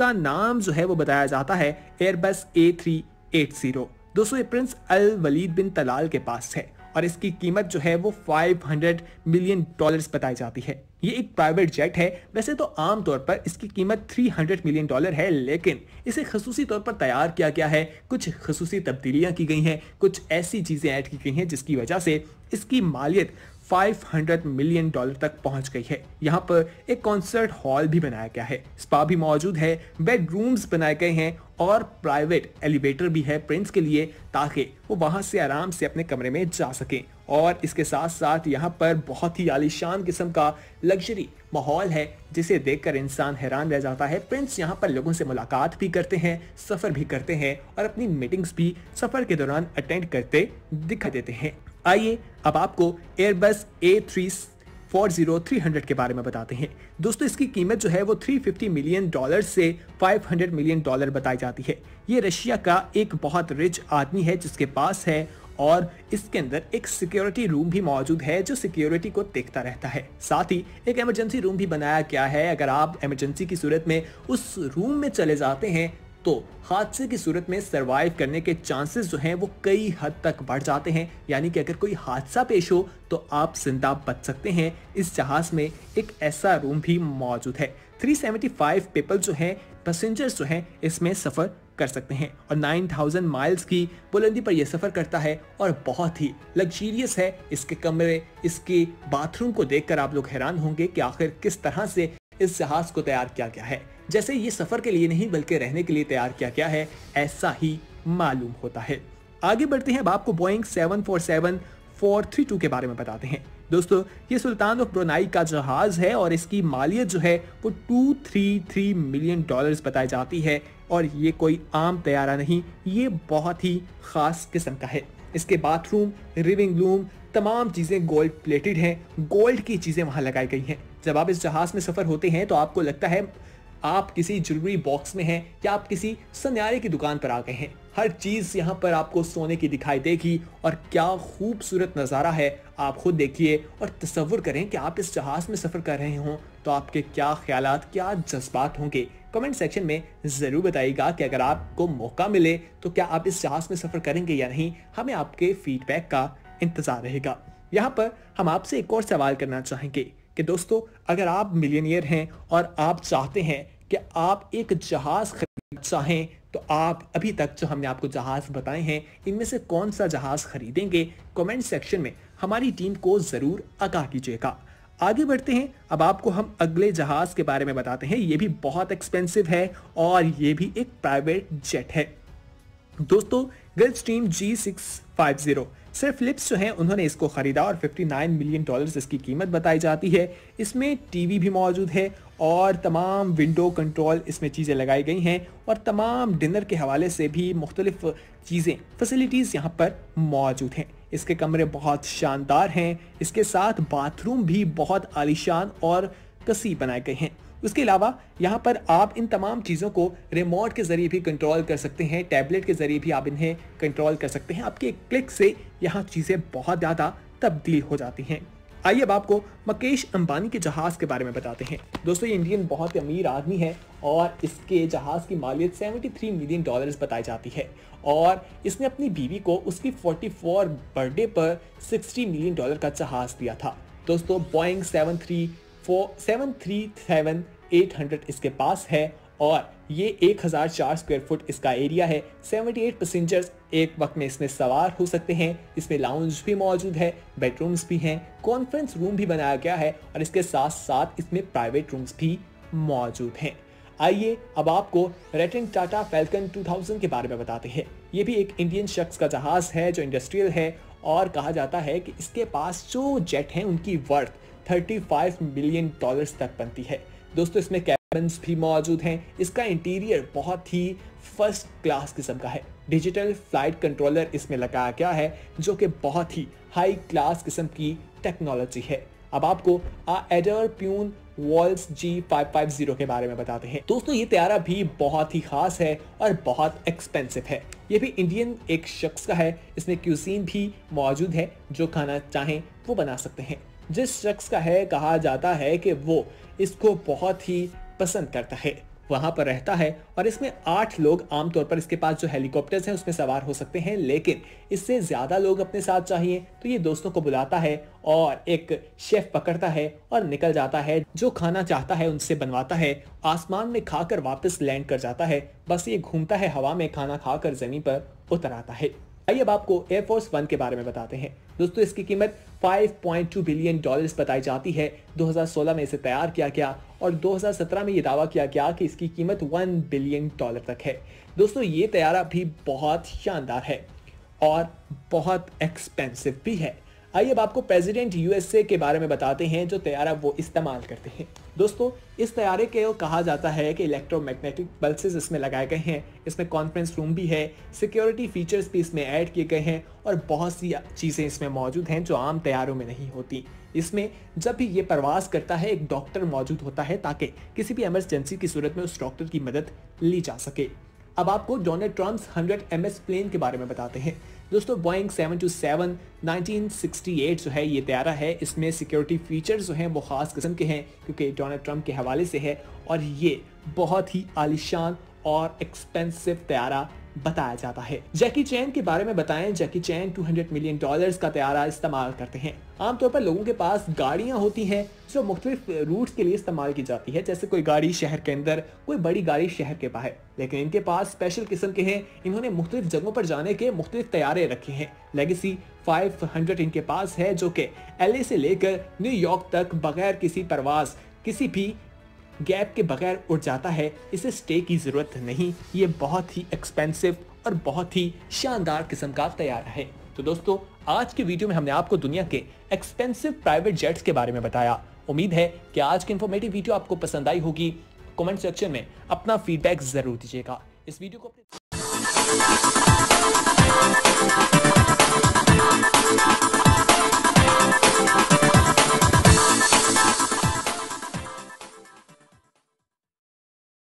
का नाम जो है वो बताया जाता है एयरबस A380। दोस्तों ये प्रिंस अल वलीद बिन तलाल के पास है और इसकी कीमत जो है वो $500 मिलियन बताई जाती है। ये एक प्राइवेट जेट है। वैसे तो आमतौर पर इसकी कीमत $300 मिलियन है, लेकिन इसे खसूसी तौर पर तैयार किया गया है। कुछ खसूसी तब्दीलियां की गई हैं, कुछ ऐसी चीजें ऐड की गई हैं जिसकी वजह से इसकी मालियत $500 मिलियन तक पहुंच गई है। यहाँ पर एक कॉन्सर्ट हॉल भी बनाया गया है, स्पा भी मौजूद है, बेडरूम्स बनाए गए हैं और प्राइवेट एलिवेटर भी है प्रिंस के लिए, ताकि वो वहां से आराम से अपने कमरे में जा सकें। और इसके साथ साथ यहाँ पर बहुत ही आलीशान किस्म का लग्जरी माहौल है, जिसे देखकर इंसान हैरान रह जाता है। प्रिंस यहाँ पर लोगों से मुलाकात भी करते हैं, सफर भी करते हैं और अपनी मीटिंग्स भी सफर के दौरान अटेंड करते दिखाई देते हैं। आइए अब आपको एयरबस A340-300 के बारे में बताते हैं। दोस्तों इसकी कीमत जो है वो $350 मिलियन से $500 मिलियन बताई जाती है। ये रशिया का एक बहुत रिच आदमी है जिसके पास है, और इसके अंदर एक सिक्योरिटी रूम भी मौजूद है जो सिक्योरिटी को देखता रहता है। साथ ही एक इमरजेंसी रूम भी बनाया गया है। अगर आप इमरजेंसी की सूरत में उस रूम में चले जाते हैं तो हादसे की सूरत में सरवाइव करने के चांसेस जो हैं वो कई हद तक बढ़ जाते हैं। यानी कि अगर कोई हादसा पेश हो तो आप जिंदा बच सकते हैं। इस जहाज में एक ऐसा रूम भी मौजूद है। 375 पीपल जो हैं, पैसेंजर्स जो हैं, इसमें सफर कर सकते हैं और 9000 माइल्स की बुलंदी पर यह सफर करता है और बहुत ही लग्जरियस है। इसके कमरे, इसके बाथरूम को देखकर आप लोग हैरान होंगे कि आखिर किस तरह से इस जहाज को तैयार किया गया है। जैसे ये सफर के लिए नहीं बल्कि रहने के लिए तैयार किया गया है, ऐसा ही मालूम होता है। आगे बढ़ते हैं, अब आपको बोइंग 747-432 के बारे में बताते हैं। दोस्तों ये सुल्तान ऑफ ब्रुनाई का जहाज है और इसकी मालियत जो है वो $233 मिलियन बताई जाती है। और ये कोई आम तैयारा नहीं, ये बहुत ही खास किस्म का है। इसके बाथरूम, लिविंग रूम, तमाम चीजें गोल्ड प्लेटेड हैं, गोल्ड की चीजें वहां लगाई गई हैं। जब आप इस जहाज में सफर होते हैं तो आपको लगता है आप किसी ज्वेलरी बॉक्स में हैं या आप किसी सुनहरे की दुकान पर आ गए हैं। हर चीज यहाँ पर आपको सोने की दिखाई देगी और क्या खूबसूरत नज़ारा है। आप खुद देखिए और तसव्वुर करें कि आप इस जहाज में सफर कर रहे हों तो आपके क्या ख्यालात, क्या जज्बात होंगे। कमेंट सेक्शन में जरूर बताइएगा कि अगर आपको मौका मिले तो क्या आप इस जहाज में सफर करेंगे या नहीं। हमें आपके फीडबैक का इंतजार रहेगा। यहाँ पर हम आपसे एक और सवाल करना चाहेंगे कि दोस्तों अगर आप मिलियनियर हैं और आप चाहते हैं कि आप एक जहाज खरीदना चाहें तो आप अभी तक जो हमने आपको जहाज बताए हैं इनमें से कौन सा जहाज खरीदेंगे, कमेंट सेक्शन में हमारी टीम को जरूर आगाह कीजिएगा। आगे बढ़ते हैं, अब आपको हम अगले जहाज के बारे में बताते हैं। ये भी बहुत एक्सपेंसिव है और ये भी एक प्राइवेट जेट है। दोस्तों गल्फस्ट्रीम G650 सर फिलिप्स जो है उन्होंने इसको खरीदा और $59 मिलियन इसकी कीमत बताई जाती है। इसमें टीवी भी मौजूद है और तमाम विंडो कंट्रोल इसमें चीज़ें लगाई गई हैं और तमाम डिनर के हवाले से भी मुख्तलिफ चीज़ें, फैसिलिटीज़ यहाँ पर मौजूद हैं। इसके कमरे बहुत शानदार हैं, इसके साथ बाथरूम भी बहुत आलीशान और कसी बनाए गए हैं। उसके अलावा यहाँ पर आप इन तमाम चीज़ों को रिमोट के जरिए भी कंट्रोल कर सकते हैं, टैबलेट के जरिए भी आप इन्हें कंट्रोल कर सकते हैं। आपके एक क्लिक से यहाँ चीज़ें बहुत ज़्यादा तब्दील हो जाती हैं। आइए अब आपको मुकेश अंबानी के जहाज के बारे में बताते हैं। दोस्तों ये इंडियन बहुत अमीर आदमी है और इसके जहाज की मालियत $73 मिलियन बताई जाती है और इसने अपनी बीवी को उसकी 44 बर्थडे पर $60 मिलियन का जहाज दिया था। दोस्तों बोइंग 737-800 इसके पास है और ये 1004 स्क्वायर फुट इसका एरिया है। 78 पैसेंजर्स एक वक्त में इसमें सवार हो सकते हैं। इसमें लाउंज भी मौजूद है, बेडरूम्स भी हैं, कॉन्फ्रेंस रूम भी बनाया गया है और इसके साथ साथ इसमें प्राइवेट रूम्स भी मौजूद हैं। आइए अब आपको रतन टाटा फैल्कन 2000 के बारे में बताते हैं। ये भी एक इंडियन शख्स का जहाज है जो इंडस्ट्रियल है और कहा जाता है कि इसके पास जो जेट हैं उनकी वर्थ $35 मिलियन तक बनती है। दोस्तों इसमें कैबिन्स भी मौजूद हैं। इसका इंटीरियर बहुत ही फर्स्ट क्लास किस्म का है। डिजिटल फ्लाइट कंट्रोलर इसमें लगाया गया है जो कि बहुत ही हाई क्लास किस्म की टेक्नोलॉजी है। अब आपको एडर प्यून वॉल्स G550 के बारे में बताते हैं। दोस्तों ये तैयारा भी बहुत ही खास है और बहुत एक्सपेंसिव है। ये भी इंडियन एक शख्स का है। इसमें क्यूजीन भी मौजूद है, जो खाना चाहें वो बना सकते हैं। जिस शख्स का है कहा जाता है कि वो इसको बहुत ही पसंद करता है वहां पर रहता है और इसमें 8 लोग आमतौर पर इसके पास जो हेलीकॉप्टर्स हैं उसमें सवार हो सकते हैं, लेकिन इससे ज्यादा लोग अपने साथ चाहिए तो ये दोस्तों को बुलाता है और एक शेफ पकड़ता है और निकल जाता है, जो खाना चाहता है उनसे बनवाता है, आसमान में खाकर वापस लैंड कर जाता है। बस ये घूमता है हवा में, खाना खाकर जमीन पर उतर आता है। आइए अब आपको एयरफोर्स 1 के बारे में बताते हैं। दोस्तों इसकी कीमत 5.2 बिलियन डॉलर्स बताई जाती है। 2016 में इसे तैयार किया गया और 2017 में ये दावा किया गया कि इसकी कीमत 1 बिलियन डॉलर तक है। दोस्तों ये तैयारा भी बहुत शानदार है और बहुत एक्सपेंसिव भी है। आइए अब आपको प्रेसिडेंट यूएसए के बारे में बताते हैं जो तैयारा वो इस्तेमाल करते हैं। दोस्तों इस तैयारे को कहा जाता है कि इलेक्ट्रोमैग्नेटिक पल्सेस इसमें लगाए गए हैं, इसमें कॉन्फ्रेंस रूम भी है, सिक्योरिटी फीचर्स भी इसमें ऐड किए गए हैं और बहुत सी चीज़ें इसमें मौजूद हैं जो आम तैयारों में नहीं होती। इसमें जब भी ये प्रवास करता है एक डॉक्टर मौजूद होता है ताकि किसी भी इमरजेंसी की सूरत में उस डॉक्टर की मदद ली जा सके। अब आपको डोनाल्ड ट्रम्प्स 100 MS प्लेन के बारे में बताते हैं। दोस्तों बोइंग 727 1968 जो है ये तैयारा है, इसमें सिक्योरिटी फीचर्स जो हैं वो खास किस्म के हैं क्योंकि डोनाल्ड ट्रम्प के हवाले से है और ये बहुत ही आलीशान और एक्सपेंसिव तैयारा बताया जाता है। जैकी चैन के बारे में बताएं, जैकी चैन 200 मिलियन डॉलर्स का तैयारा इस्तेमाल करते हैं। आमतौर पर लोगों के पास गाड़ियां होती हैं जो मुख्तलिफ रूट्स के लिए इस्तेमाल की जाती है, जैसे कोई गाड़ी शहर के अंदर, कोई बड़ी गाड़ी शहर के बाहर, लेकिन इनके पास स्पेशल किस्म के हैं। इन्होंने मुख्तलिफ जगहों पर जाने के मुख्तलिफ तैयारे रखे हैं। लेगेसी 500 इनके पास है जो कि LA से लेकर न्यूयॉर्क तक बगैर किसी परवाज, किसी भी गैप के बगैर उड़ जाता है। इसे स्टे की जरूरत नहीं। ये बहुत ही एक्सपेंसिव और बहुत ही शानदार किस्म का तैयारा है। तो दोस्तों आज के वीडियो में हमने आपको दुनिया के एक्सपेंसिव प्राइवेट जेट्स के बारे में बताया। उम्मीद है कि आज की इंफॉर्मेटिव वीडियो आपको पसंद आई होगी। कमेंट सेक्शन में अपना फीडबैक जरूर दीजिएगा। इस वीडियो को